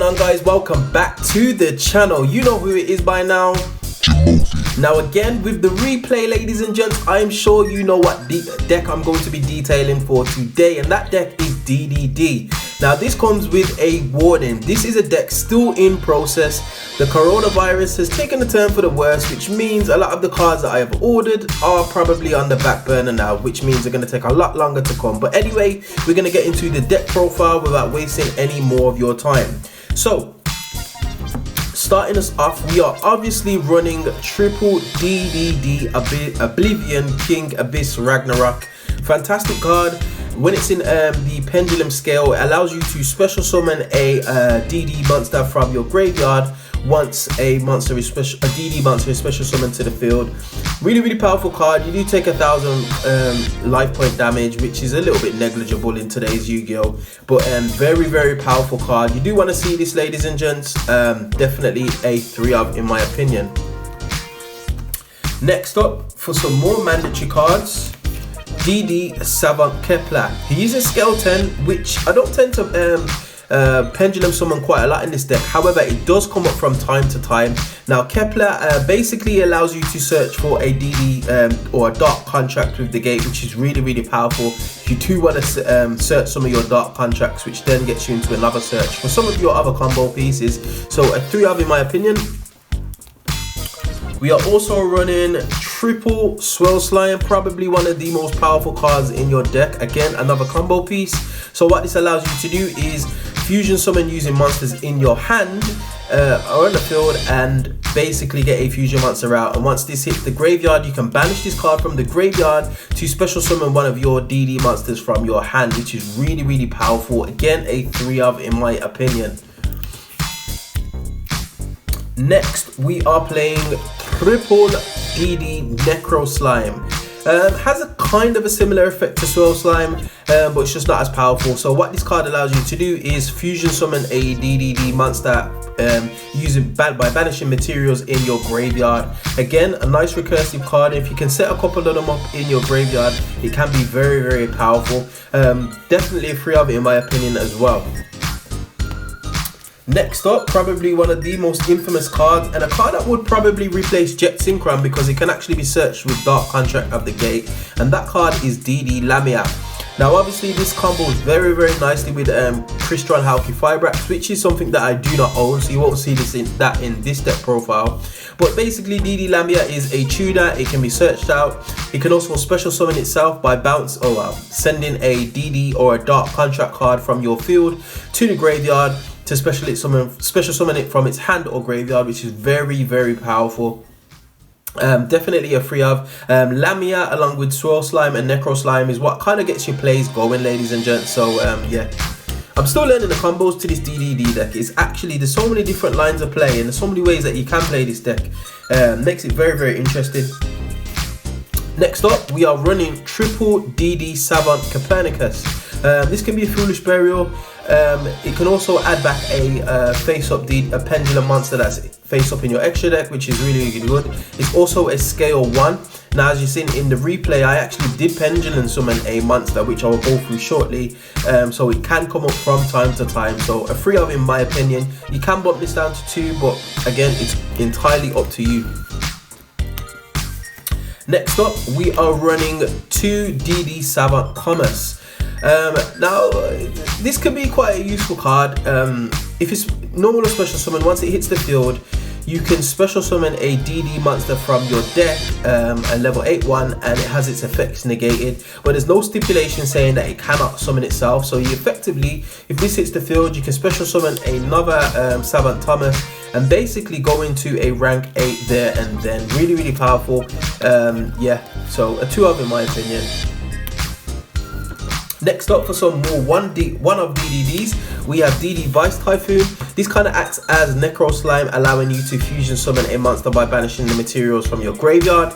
on, guys? Welcome back to the channel. You know who it is by now. Jimothy. Now again with the replay, ladies and gents, I'm sure you know what deck I'm going to be detailing for today, and that deck is DDD. Now this comes with a warning. This is a deck still in process. The coronavirus has taken a turn for the worse, which means a lot of the cards that I have ordered are probably on the back burner now, which means they're going to take a lot longer to come. But anyway, we're going to get into the deck profile without wasting any more of your time. So starting us off, we are obviously running triple DDD Oblivion King Abyss Ragnarok. Fantastic card. When it's in the pendulum scale, it allows you to special summon a DD monster from your graveyard once a DD monster is special summoned to the field. Really powerful card. You do take 1,000 life point damage, which is a little bit negligible in today's Yu-Gi-Oh, but very powerful card. You do want to see this, ladies and gents. Definitely a 3-of in my opinion. Next up, for some more mandatory cards, DD Savant Kepler. He uses scale 10, which I don't tend to pendulum summon quite a lot in this deck. However, it does come up from time to time. Now Kepler basically allows you to search for a DD or a dark contract with the gate, which is really powerful. If you do want to search some of your dark contracts, which then gets you into another search for some of your other combo pieces. So a 3-of in my opinion. We are also running triple Swirl Slime, probably one of the most powerful cards in your deck. Again, another combo piece. So what this allows you to do is fusion summon using monsters in your hand or on the field, and basically get a fusion monster out. And once this hits the graveyard, you can banish this card from the graveyard to special summon one of your DD monsters from your hand, which is really powerful. Again, a 3-of in my opinion. Next, we are playing triple DD Necro Slime. Has a kind of a similar effect to Swirl Slime, but it's just not as powerful. So what this card allows you to do is fusion summon a DDD monster by banishing materials in your graveyard. Again, a nice recursive card. If you can set a couple of them up in your graveyard, it can be very powerful. Definitely a 3-of in my opinion as well. Next up, probably one of the most infamous cards, and a card that would probably replace Jet Synchron because it can actually be searched with Dark Contract of the Gate, and that card is DD Lamia. Now obviously this combos very nicely with Crystron Halki Fibrax, which is something that I do not own, so you won't see this in this deck profile. But basically DD Lamia is a tuner. It can be searched out. It can also special summon itself by sending a DD or a Dark Contract card from your field to the graveyard to special summon it from its hand or graveyard, which is very powerful. Definitely a 3-of. Lamia along with Swirl Slime and Necro Slime is what kind of gets your plays going, ladies and gents. So yeah, I'm still learning the combos to this DDD deck. It's actually, there's so many different lines of play and there's so many ways that you can play this deck. Makes it very interesting. Next up, we are running triple DD Savant Copernicus. This can be a Foolish Burial. It can also add back a a pendulum monster that's face up in your extra deck, which is really good. It's also a scale 1. Now as you've seen in the replay, I actually did pendulum summon a monster, which I will go through shortly. So it can come up from time to time. So a 3-of in my opinion. You can bump this down to 2, but again, it's entirely up to you. Next up, we are running 2 DD Savant Commerce. Now this can be quite a useful card. If it's normal or special summon, once it hits the field, you can special summon a DD monster from your deck, a level 8/1, and it has its effects negated, but there's no stipulation saying that it cannot summon itself. So you effectively, if this hits the field, you can special summon another Savant Thomas and basically go into a rank 8 there and then. Really powerful. Yeah, so a 2-of in my opinion. Next up, for some more 1-of DDDs, we have DD Vice Typhoon. This kind of acts as Necro Slime, allowing you to fusion summon a monster by banishing the materials from your graveyard.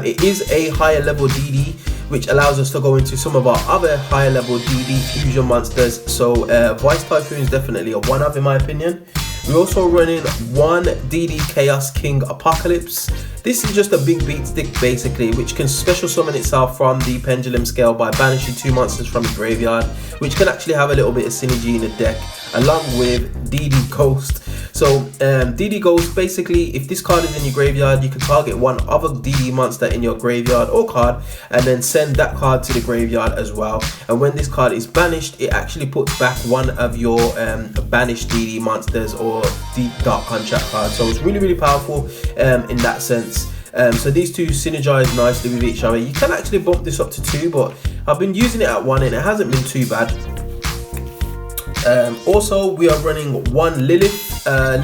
It is a higher level DD, which allows us to go into some of our other higher level DD fusion monsters. So Vice Typhoon is definitely a 1-of in my opinion. We're also running 1 DD Chaos King Apocalypse. This is just a big beat stick basically, which can special summon itself from the pendulum scale by banishing 2 monsters from the graveyard, which can actually have a little bit of synergy in the deck, along with DD Ghost. So DD Ghost, basically, if this card is in your graveyard, you can target one other DD monster in your graveyard or card, and then send that card to the graveyard as well. And when this card is banished, it actually puts back one of your banished DD monsters or Deep Dark Contract cards. So it's really, really powerful in that sense. So these two synergize nicely with each other. You can actually bump this up to 2, but I've been using it at 1 and it hasn't been too bad. Also, we are running 1 Lilith.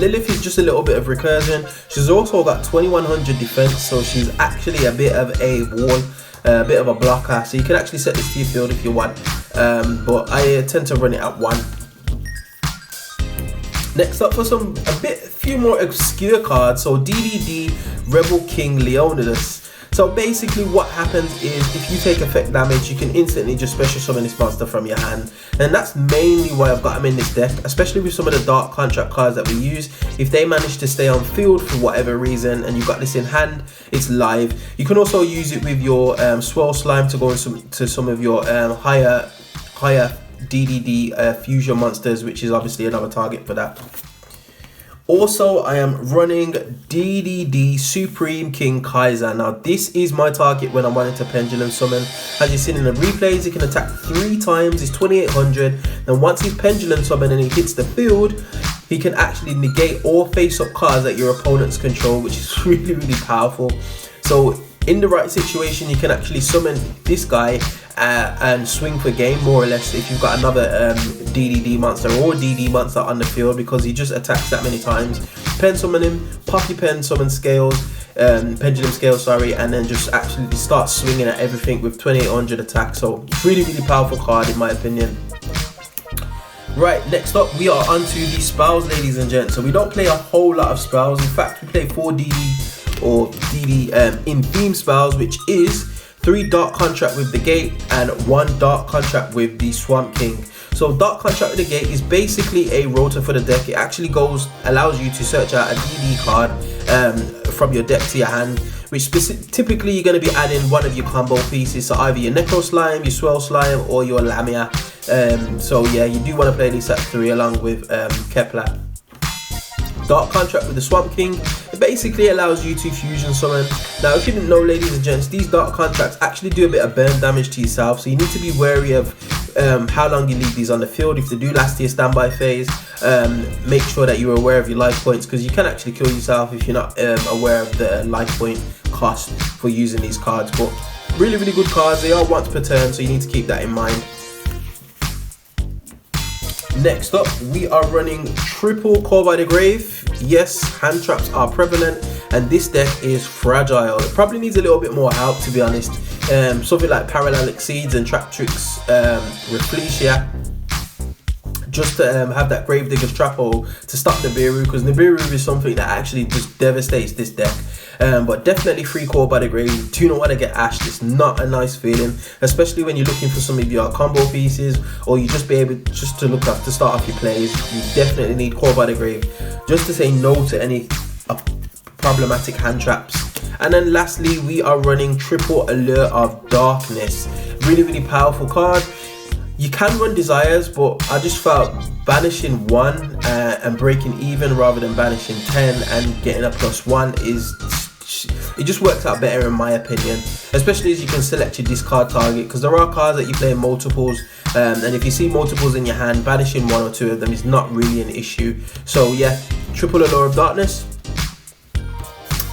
Lilith is just a little bit of recursion. She's also got 2100 defense, so she's actually a bit of a wall, a bit of a blocker. So you can actually set this to your field if you want, but I tend to run it at 1. Next up for few more obscure cards. So DDD Rebel King Leonidas. So basically what happens is if you take effect damage, you can instantly just special summon this monster from your hand. And that's mainly why I've got him in this deck, especially with some of the Dark Contract cards that we use. If they manage to stay on field for whatever reason and you've got this in hand, it's live. You can also use it with your Swirl Slime to go into some of your higher DDD fusion monsters, which is obviously another target for that. Also, I am running DDD Supreme King Kaiser. Now, this is my target when I'm wanting to pendulum summon. As you've seen in the replays, he can attack 3 times, it's 2800. Then once he's pendulum summoned and he hits the field, he can actually negate all face-up cards that your opponents control, which is really, really powerful. So in the right situation, you can actually summon this guy and swing for game, more or less, if you've got another DDD monster or DD monster on the field, because he just attacks that many times. Pen summon him, pop your pen summon scales, pendulum scale, sorry, and then just actually start swinging at everything with 2800 attack. So really, really powerful card in my opinion. Right, next up we are onto the spells, ladies and gents. So we don't play a whole lot of spells. In fact, we play 4 DD or DD in theme spells, which is 3 Dark Contract with the Gate and 1 Dark Contract with the Swamp King. So Dark Contract with the Gate is basically a rotor for the deck. It actually allows you to search out a DD card from your deck to your hand, which typically you're going to be adding one of your combo pieces, so either your Necro Slime, your Swirl Slime, or your Lamia. So yeah, you do want to play these at 3 along with Kepler. Dark Contract with the Swamp King, it basically allows you to fusion summon. Now, if you didn't know, ladies and gents, these Dark Contracts actually do a bit of burn damage to yourself, so you need to be wary of how long you leave these on the field. If they do last your standby phase, make sure that you're aware of your life points, because you can actually kill yourself if you're not aware of the life point cost for using these cards. But really, really good cards. They are once per turn, so you need to keep that in mind. Next up, we are running triple Call by the Grave. Yes, hand traps are prevalent, and this deck is fragile. It probably needs a little bit more help, to be honest. Something like Parallel Exceeds and Trap Tricks Reflecia, just to have that Gravedigger's Trap Hole to stop Nibiru, because Nibiru is something that actually just devastates this deck. But definitely free Call by the Grave. You do not want to get ashed. It's not a nice feeling, especially when you're looking for some of your combo pieces, or you just be able just to start off your plays. You definitely need Call by the Grave just to say no to any problematic hand traps. And then lastly, we are running triple Allure of Darkness. Really, really powerful card. You can run Desires, but I just felt banishing 1 and breaking even rather than banishing 10 and getting a +1 it just works out better in my opinion, especially as you can select your discard target, because there are cards that you play in multiples, and if you see multiples in your hand, banishing 1 or 2 of them is not really an issue. So yeah, triple Allure of Darkness.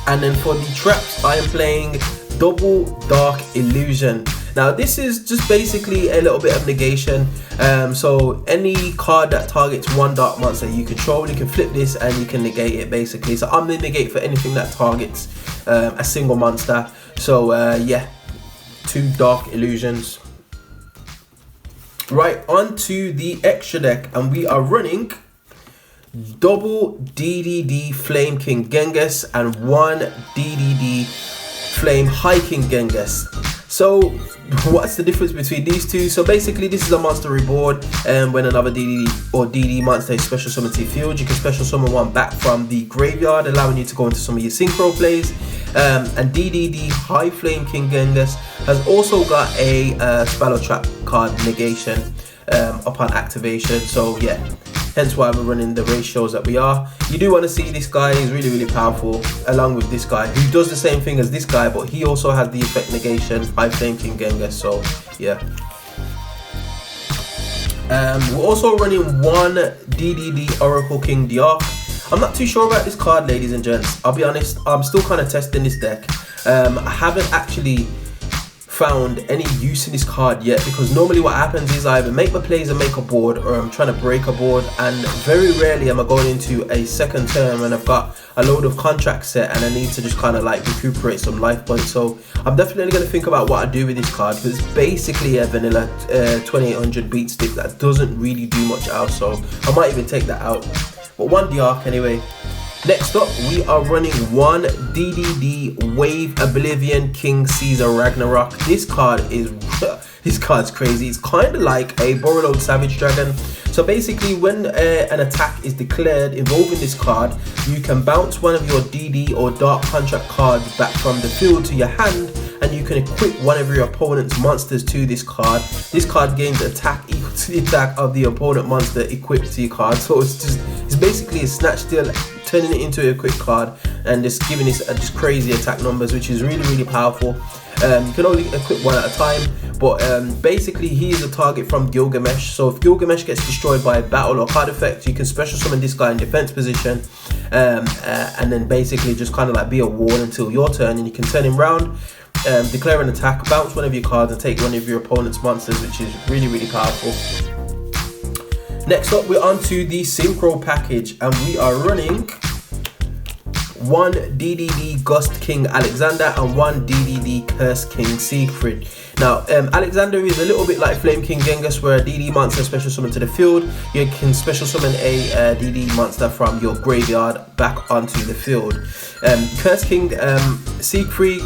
And then for the traps, I am playing double Dark Illusion. Now this is just basically a little bit of negation. So any card that targets 1 dark monster you control, you can flip this and you can negate it basically. So I'm the negate for anything that targets a single monster. So yeah, 2 Dark Illusions. Right, on to the extra deck, and we are running double DDD Flame King Genghis and 1 DDD Flame High King Genghis. So what's the difference between these two? So basically this is a monster reward, and when another DDD or DD monster is special summoned to your field, you can special summon 1 back from the graveyard, allowing you to go into some of your synchro plays. And DDD High Flame King Genghis has also got a Spell Trap card negation upon activation. So yeah, hence why we're running the ratios that we are. You do want to see this guy is really powerful, along with this guy who does the same thing as this guy, but he also has the effect negation, High Flame King Genghis. So yeah. We're also running one DDD Oracle King Diark. I'm not too sure about this card, ladies and gents. I'll be honest, I'm still kind of testing this deck. I haven't actually found any use in this card yet, because normally what happens is I either make my plays and make a board, or I'm trying to break a board, and very rarely am I going into a second term and I've got a load of contracts set and I need to just kind of like recuperate some life points. So I'm definitely going to think about what I do with this card, because it's basically a vanilla 2800 beat stick that doesn't really do much else, so I might even take that out. But one Diark anyway. Next up, we are running one DDD Wave Oblivion King Caesar Ragnarok. This card is this card's crazy. It's kind of like a Borreload Savage Dragon. So basically, when an attack is declared involving this card, you can bounce one of your DD or Dark Contract cards back from the field to your hand, and you can equip one of your opponent's monsters to this card. This card gains attack equal to the attack of the opponent monster equipped to your card. So it's basically a snatch steal, turning it into a quick card and just giving this just crazy attack numbers, which is really powerful. You can only equip one at a time, but basically he is a target from Gilgamesh. So if Gilgamesh gets destroyed by a battle or card effect, you can special summon this guy in defense position, and then basically just kind of like be a wall until your turn, and you can turn him round, declare an attack, bounce one of your cards and take one of your opponent's monsters, which is really powerful. Next up, we're on to the Synchro package, and we are running one DDD Gust King Alexander and one DDD Curse King Siegfried. Now, Alexander is a little bit like Flame King Genghis, where a DD monster special summon to the field. You can special summon a DD monster from your graveyard back onto the field. Curse King Siegfried,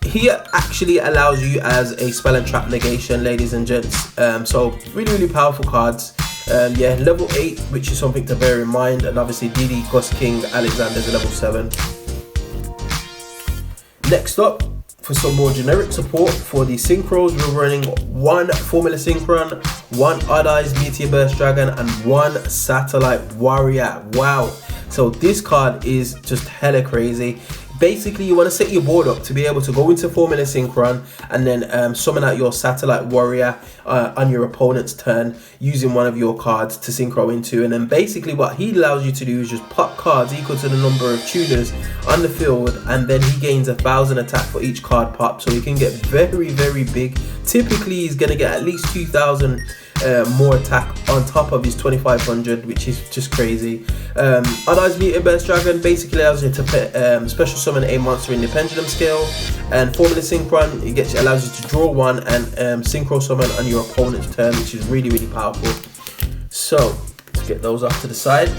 he actually allows you as a spell and trap negation, ladies and gents. So really powerful cards. Yeah, level 8, which is something to bear in mind, and obviously DD Ghost King Alexander is a level 7. Next up, for some more generic support for the synchros, we're running one Formula Synchron, one Odd Eyes Meteor Burst Dragon, and one Satellite Warrior. Wow, so this card is just hella crazy. Basically, you want to set your board up to be able to go into Formula Synchron and then summon out your Satellite Warrior on your opponent's turn using one of your cards to synchro into. And then basically what he allows you to do is just pop cards equal to the number of tuners on the field, and then he gains 1,000 attack for each card pop. So he can get very big. Typically, he's going to get at least 2,000 more attack on top of his 2,500, which is just crazy. Odd Eyes Meteor Burst Dragon basically allows you to special summon a monster in the pendulum scale, and Formula Synchron, it allows you to draw one and synchro summon on your opponent's turn, which is really powerful. So let's get those off to the side.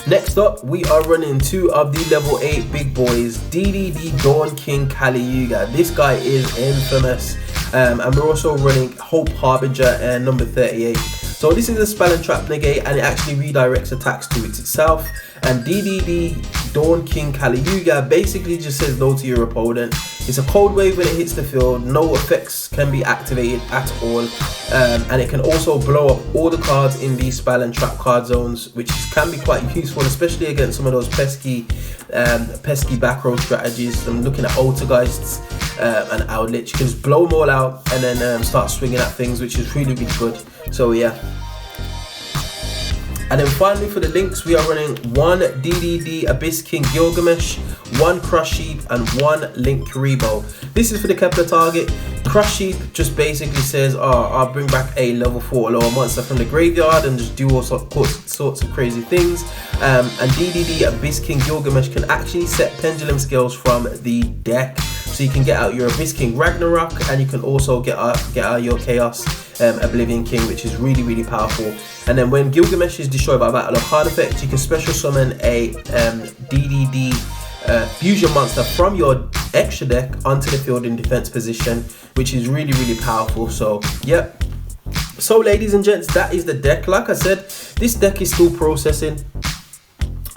Next up, we are running two of the level 8 big boys, DDD Dawn King Kali Yuga. This guy is infamous. And we're also running Hope Harbinger number 38. So this is a spell and trap negate, and it actually redirects attacks to it itself. And DDD Dawn King Kali Yuga basically just says no to your opponent. It's a cold wave when it hits the field. No effects can be activated at all, and it can also blow up all the cards in the spell and trap card zones, which can be quite useful, especially against some of those pesky back row strategies. I'm looking at Altergeists and Outlet. You can just blow them all out and then start swinging at things, which is really good. So yeah. And then finally for the links, we are running one DDD Abyss King Gilgamesh, one Crush Sheep, and one Link Karibo. This is for the Kepler target. Crush Sheep just basically says, I'll bring back a level 4 lower monster from the graveyard and just do all sorts of crazy things. And DDD Abyss King Gilgamesh can actually set pendulum skills from the deck. So you can get out your Abyss King Ragnarok, and you can also get out your Chaos Oblivion King, which is really powerful. And then when Gilgamesh is destroyed by battle or card effect, you can special summon a DDD fusion monster from your extra deck onto the field in defense position, which is really powerful. So yep. So ladies and gents, that is the deck. Like I said, this deck is still processing.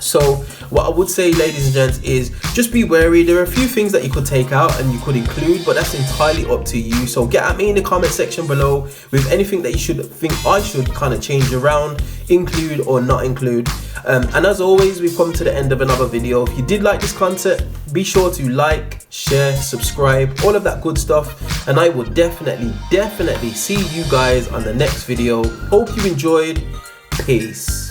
So what I would say, ladies and gents, is just be wary. There are a few things that you could take out and you could include, but that's entirely up to you. So get at me in the comment section below with anything that you should think I should kind of change around, include or not include. And as always, we've come to the end of another video. If you did like this content, be sure to like, share, subscribe, all of that good stuff. And I will definitely see you guys on the next video. Hope you enjoyed. Peace.